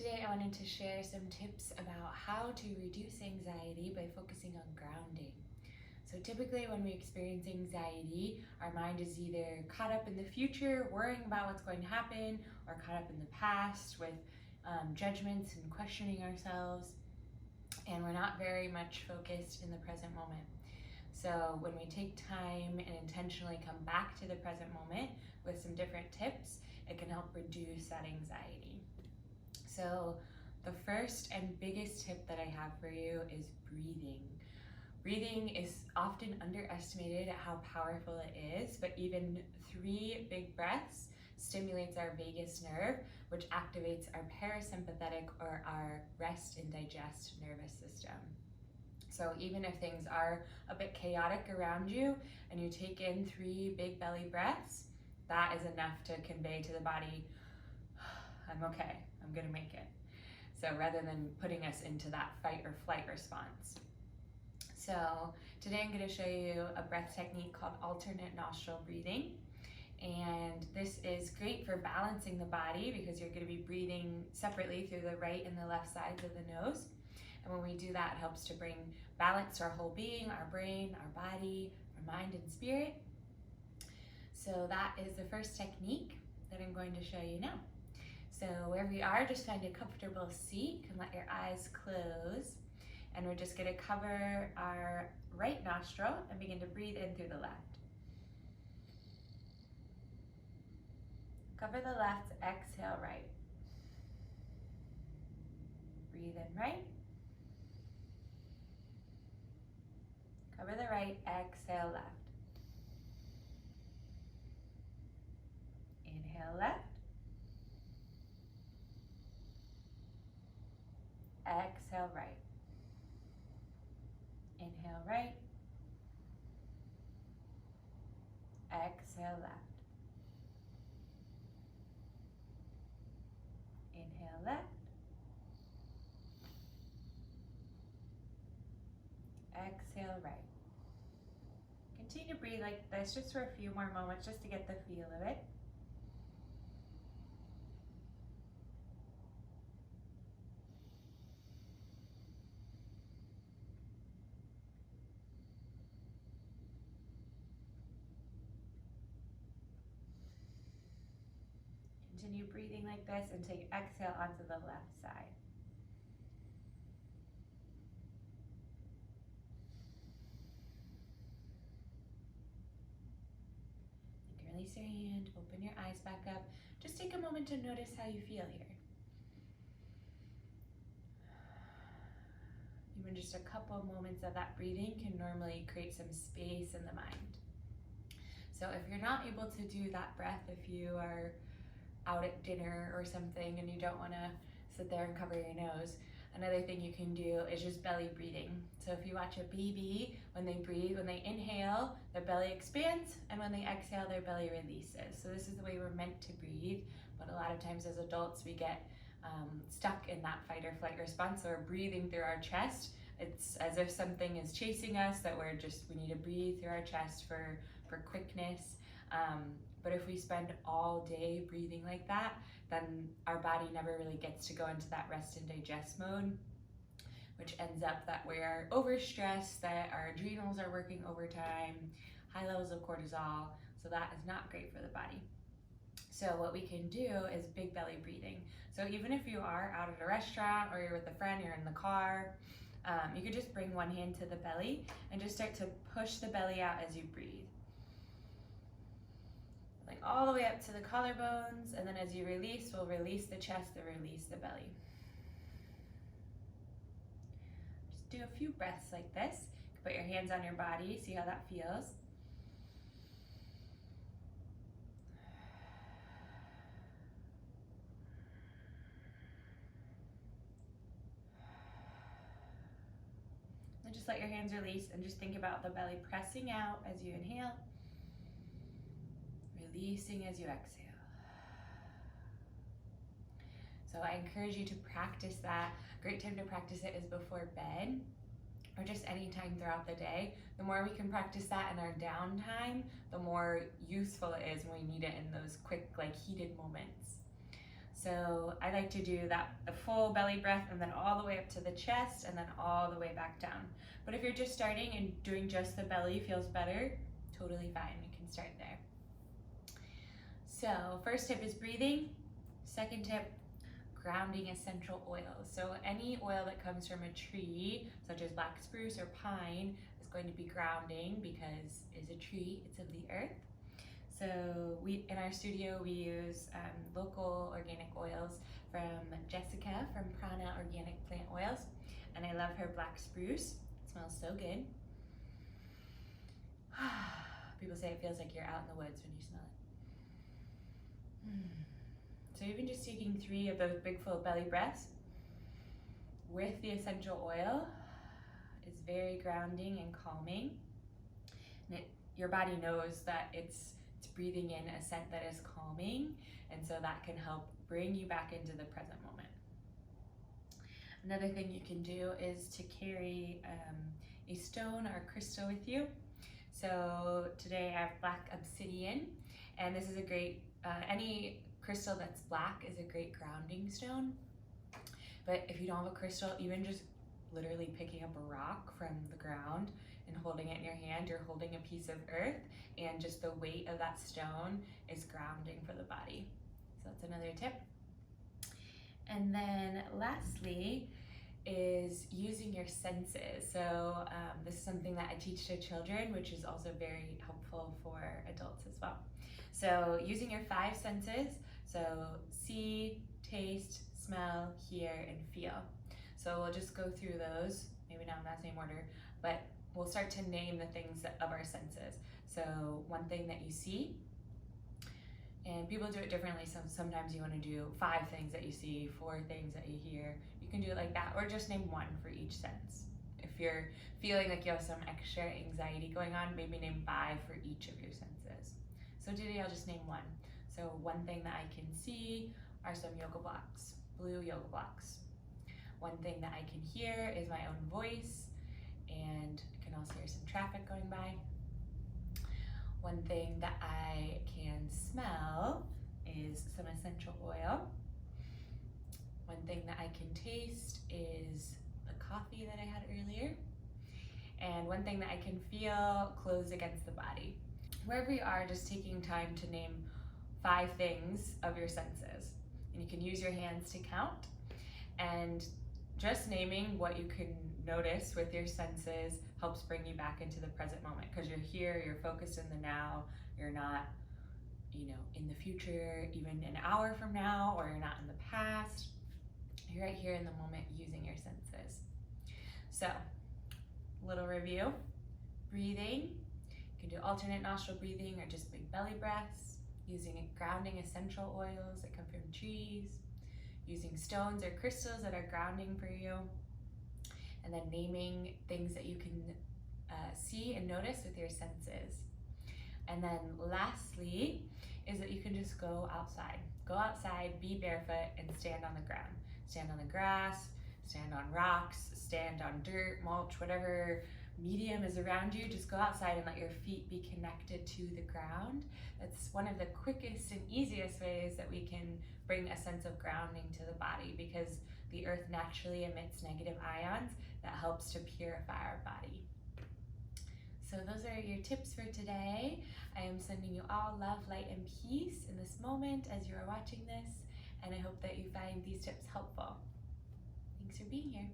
Today I wanted to share some tips about how to reduce anxiety by focusing on grounding. So typically when we experience anxiety, our mind is either caught up in the future, worrying about what's going to happen, or caught up in the past with judgments and questioning ourselves, and we're not very much focused in the present moment. So when we take time and intentionally come back to the present moment with some different tips, it can help reduce that anxiety. So the first and biggest tip that I have for you is breathing. Breathing is often underestimated at how powerful it is, but even 3 big breaths stimulates our vagus nerve, which activates our parasympathetic or our rest and digest nervous system. So even if things are a bit chaotic around you and you take in 3 big belly breaths, that is enough to convey to the body, I'm okay, I'm gonna make it. So rather than putting us into that fight or flight response. So today I'm gonna show you a breath technique called alternate nostril breathing. And this is great for balancing the body because you're gonna be breathing separately through the right and the left sides of the nose. And when we do that, it helps to bring balance to our whole being, our brain, our body, our mind and spirit. So that is the first technique that I'm going to show you now. So wherever you are, just find a comfortable seat. You can let your eyes close. And we're just gonna cover our right nostril and begin to breathe in through the left. Cover the left, exhale right. Breathe in right. Cover the right, exhale left. Inhale left. Exhale right. Inhale right. Exhale left. Inhale left. Exhale right. Continue to breathe like this just for a few more moments just to get the feel of it. Continue breathing like this until you exhale onto the left side. You can release your hand, open your eyes back up. Just take a moment to notice how you feel here. Even just a couple of moments of that breathing can normally create some space in the mind. So if you're not able to do that breath, if you are out at dinner or something and you don't want to sit there and cover your nose, another thing you can do is just belly breathing. So if you watch a baby, when they breathe, when they inhale, their belly expands, and when they exhale, their belly releases. So this is the way we're meant to breathe, but a lot of times as adults we get stuck in that fight or flight response, so we're breathing through our chest. It's as if something is chasing us, that we need to breathe through our chest for quickness. But if we spend all day breathing like that, then our body never really gets to go into that rest and digest mode, which ends up that we're overstressed, that our adrenals are working overtime, high levels of cortisol, so that is not great for the body. So what we can do is big belly breathing. So even if you are out at a restaurant or you're with a friend, you're in the car, you could just bring one hand to the belly and just start to push the belly out as you breathe. Like all the way up to the collarbones, and then as you release, we'll release the chest and release the belly. Just do a few breaths like this. Put your hands on your body, see how that feels. And just let your hands release and just think about the belly pressing out as you inhale. Releasing as you exhale. So I encourage you to practice that. A great time to practice it is before bed or just any time throughout the day. The more we can practice that in our downtime, the more useful it is when we need it in those quick, heated moments. So I like to do the full belly breath and then all the way up to the chest and then all the way back down. But if you're just starting and doing just the belly feels better, totally fine, you can start there. So first tip is breathing. Second tip, grounding essential oils. So any oil that comes from a tree, such as black spruce or pine, is going to be grounding because it's a tree, it's of the earth. So in our studio, we use local organic oils from Jessica from Prana Organic Plant Oils. And I love her black spruce. It smells so good. People say it feels like you're out in the woods when you smell it. So even just taking 3 of those big full belly breaths with the essential oil is very grounding and calming. And your body knows that it's breathing in a scent that is calming, and so that can help bring you back into the present moment. Another thing you can do is to carry a stone or crystal with you. So today I have black obsidian, and this is a great, any crystal that's black is a great grounding stone. But if you don't have a crystal, even just literally picking up a rock from the ground and holding it in your hand, you're holding a piece of earth, and just the weight of that stone is grounding for the body. So that's another tip. And then lastly is using your senses. So this is something that I teach to children, which is also very helpful for adults as well. So using your 5 senses, so see, taste, smell, hear, and feel. So we'll just go through those, maybe not in that same order, but we'll start to name the things of our senses. So one thing that you see, and people do it differently. Sometimes you want to do 5 things that you see, 4 things that you hear. You can do it like that, or just name 1 for each sense. If you're feeling like you have some extra anxiety going on, maybe name 5 for each of your senses. So today I'll just name 1. So one thing that I can see are some yoga blocks, blue yoga blocks. One thing that I can hear is my own voice, and I can also hear some traffic going by. One thing that I can smell is some essential oil. One thing that I can taste is the coffee that I had earlier. And one thing that I can feel clothes against the body. Wherever you are, just taking time to name 5 things of your senses. And you can use your hands to count. And just naming what you can notice with your senses helps bring you back into the present moment, because you're here, you're focused in the now, you're not, in the future, even an hour from now, or you're not in the past. You're right here in the moment using your senses. So, little review. Breathing. You can do alternate nostril breathing or just big belly breaths. Using grounding essential oils that come from trees. Using stones or crystals that are grounding for you. And then naming things that you can see and notice with your senses. And then lastly is that you can just go outside. Go outside, be barefoot, and stand on the ground. Stand on the grass, stand on rocks, stand on dirt, mulch, whatever medium is around you. Just go outside and let your feet be connected to the ground. That's one of the quickest and easiest ways that we can bring a sense of grounding to the body, because the earth naturally emits negative ions that helps to purify our body. So those are your tips for today. I am sending you all love, light, and peace in this moment as you are watching this, and I hope that you find these tips helpful. Thanks for being here.